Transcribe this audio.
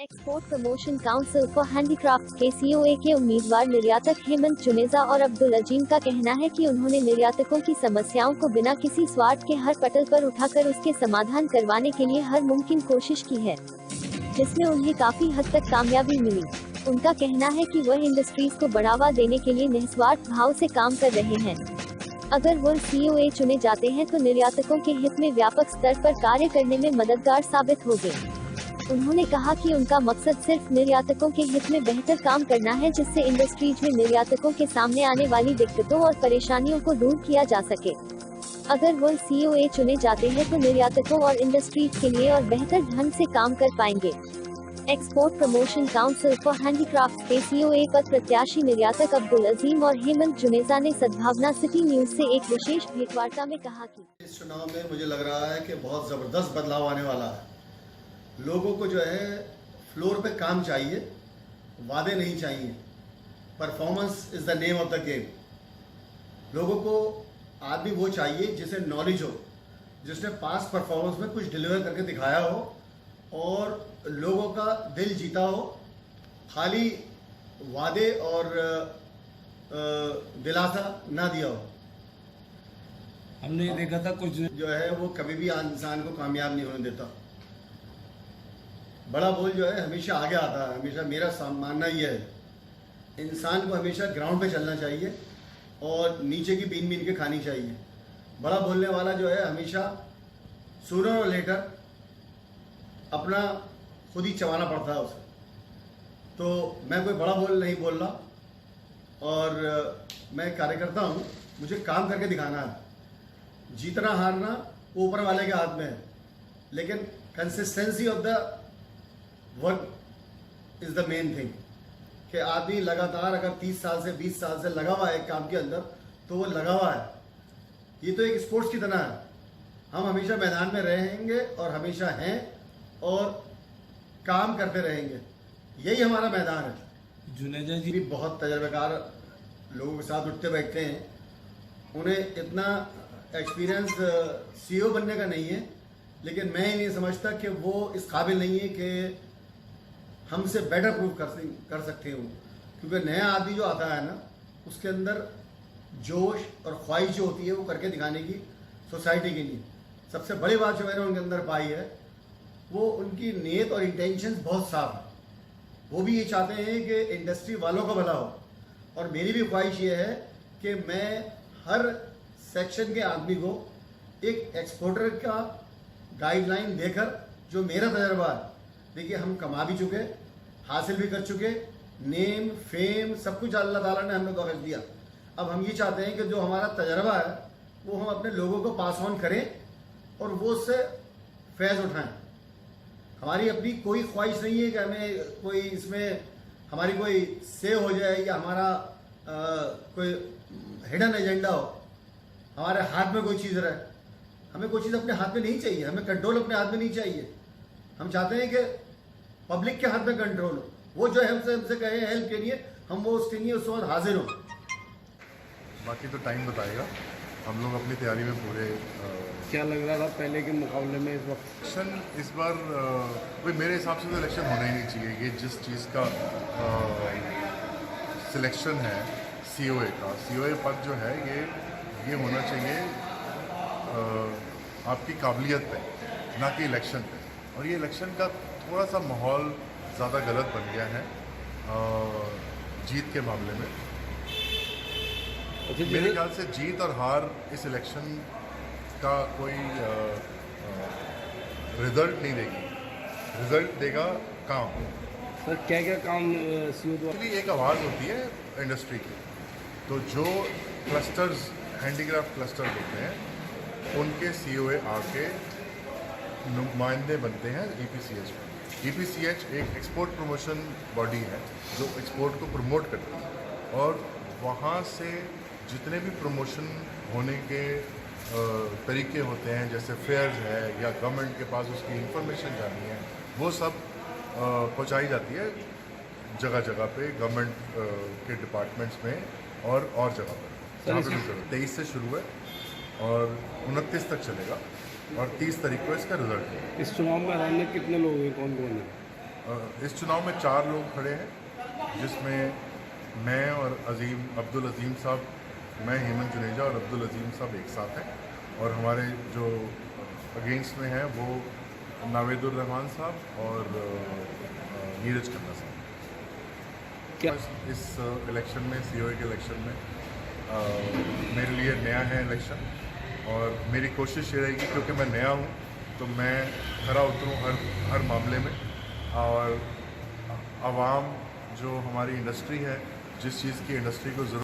Export promotion council for handicraft के COA के उम्मीदवार निर्यातक हेमंत जुनेजा और अब्दुल अजीम का कहना है कि उन्होंने निर्यातकों की समस्याओं को बिना किसी स्वार्थ के हर पटल पर उठाकर उसके समाधान करवाने के लिए हर मुमकिन कोशिश की है, जिसमें उन्हें काफी हद तक कामयाबी मिली। उनका कहना है कि वह इंडस्ट्रीज को बढ़ावा देने के लिए निस्वार्थ भाव से काम कर रहे हैं। अगर वह सीओए चुने जाते हैं तो निर्यातकों के हित में व्यापक स्तर पर कार्य करने में मददगार साबित होंगे। उन्होंने कहा कि उनका मकसद सिर्फ निर्यातकों के हित में बेहतर काम करना है, जिससे इंडस्ट्रीज में निर्यातकों के सामने आने वाली दिक्कतों और परेशानियों को दूर किया जा सके। अगर वह सीओए चुने जाते हैं तो निर्यातकों और इंडस्ट्रीज के लिए और बेहतर ढंग से काम कर पाएंगे। Export promotion council for handicraft के सीओए पद प्रत्याशी निर्यातक अब्दुल अजीम और हेमंत जुनेजा ने सद्भावना सिटी न्यूज से एक विशेष भेंटवार्ता में कहा कि इस चुनाव में मुझे लग रहा है कि बहुत जबरदस्त बदलाव आने वाला है। लोगों को जो है फ्लोर पे काम चाहिए, वादे नहीं चाहिए। Performance is the name of the game. लोगों को आदमी वो चाहिए जिसे नॉलेज हो, जिसने पास्ट परफॉर्मेंस में कुछ डिलीवर करके दिखाया हो और लोगों का दिल जीता हो। खाली वादे और दिलासा ना दिया हो। हमने ये देखा था कुछ जो है वो कभी भी इंसान को कामयाब नहीं होने देता। बड़ा बोल जो है हमेशा आगे आता है। हमेशा मेरा मानना ये है, इंसान को हमेशा ग्राउंड पे चलना चाहिए और नीचे की बीन बीन के खानी चाहिए। बड़ा बोलने वाला जो है हमेशा सूनर और लेटर अपना खुद ही चबाना पड़ता है उसे। तो मैं कोई बड़ा बोल नहीं बोल रहा और मैं कार्यकर्ता हूँ, मुझे काम करके दिखाना है। जीतना हारना ऊपर वाले के हाथ में है, लेकिन consistency of the work is the main thing. कि आदमी लगातार अगर 30 साल से 20 साल से लगा हुआ है एक काम के अंदर, तो वो लगा हुआ है। ये तो एक स्पोर्ट्स की तरह है। हम हमेशा मैदान में रहेंगे और हमेशा हैं और काम करते रहेंगे। यही हमारा मैदान है। जुनेजा जी भी बहुत तजर्बेकार लोगों के साथ उठते बैठते हैं। उन्हें इतना एक्सपीरियंस सीईओ बनने का नहीं है, लेकिन मैं ही नहीं समझता कि वो इस काबिल नहीं है कि हमसे बेटर प्रूव कर सकते हो। क्योंकि नया आदमी जो आता है ना, उसके अंदर जोश और ख्वाहिश जो होती है वो करके दिखाने की सोसाइटी के लिए। सबसे बड़ी बात जो मैंने उनके अंदर पाई है, वो उनकी नीयत और इंटेंशंस बहुत साफ है। वो भी ये चाहते हैं कि इंडस्ट्री वालों का भला हो। और मेरी भी ख्वाहिश ये है कि मैं हर सेक्शन के आदमी को एक एक्सपोर्टर का गाइडलाइन देकर, जो मेरा तजर्बा है, देखिए हम कमा भी चुके, हासिल भी कर चुके, नेम फेम सब कुछ अल्लाह ताला ने हमें बख्श दिया। अब हम ये चाहते हैं कि जो हमारा तजर्बा है वो हम अपने लोगों को पास ऑन करें और वो उससे फैज़ उठाएं। हमारी अपनी कोई ख्वाहिश नहीं है कि हमें कोई इसमें हमारी कोई से हो जाए या हमारा कोई हिडन एजेंडा हो, हमारे हाथ में कोई चीज़ रहे। हमें कोई चीज़ अपने हाथ में नहीं चाहिए, हमें कंट्रोल अपने हाथ में नहीं चाहिए। हम चाहते हैं कि पब्लिक के हाथ में कंट्रोल हो। वो जो है हमसे कहे हेल्प के लिए, हम वो उसके लिए उस वक्त हाजिर हो। बाकी तो टाइम बताएगा। हम लोग अपनी तैयारी में पूरे क्या लग रहा था पहले के मुकाबले में इस वक्त? इलेक्शन इस बार कोई मेरे हिसाब से तो इलेक्शन होना ही नहीं चाहिए। ये जिस चीज़ का सिलेक्शन है सीओए पद जो है, ये होना चाहिए आपकी काबिलियत पे, ना कि इलेक्शन पे। और ये इलेक्शन का थोड़ा सा माहौल ज़्यादा गलत बन गया है जीत के मामले में। मेरे ख्याल से जीत और हार इस इलेक्शन का कोई रिजल्ट नहीं देगी। रिजल्ट देगा काम। सर क्या क्या काम सीओ द्वारा? एक आवाज़ होती है इंडस्ट्री की, तो जो क्लस्टर्स हैंडीक्राफ्ट क्लस्टर होते हैं उनके सीओए आके नुमाइंदे बनते हैं ईपीसीएच में। ईपीसीएच एक एक्सपोर्ट प्रमोशन बॉडी है जो एक्सपोर्ट को प्रमोट करती है, और वहाँ से जितने भी प्रमोशन होने के तरीके होते हैं, जैसे फेयर्स है या गवर्नमेंट के पास उसकी इंफॉर्मेशन जानी है, वो सब पहुँचाई जाती है जगह जगह पे गवर्नमेंट के डिपार्टमेंट्स में और जगह पर। जहाँ पे भी जरूरत 23 से शुरू है और 29 तक चलेगा और 30 तारीख को इसका रिजल्ट है। इस चुनाव में मैदान में कितने लोग हैं, कौन कौन है? इस चुनाव में 4 लोग खड़े हैं, जिसमें मैं और अब्दुल अजीम साहब, मैं हेमंत जुनेजा और अब्दुल अजीम साहब एक साथ हैं, और हमारे जो अगेंस्ट में हैं वो नावेदुर रहमान साहब और नीरज खन्ना साहब। क्या इस इलेक्शन में, सीओए के इलेक्शन में मेरे लिए नया है इलेक्शन, और मेरी कोशिश ये रहेगी, क्योंकि मैं नया हूँ तो मैं खरा उतरूँ हर मामले में, और आवाम जो हमारी इंडस्ट्री है, जिस चीज़ की इंडस्ट्री को ज़रूरत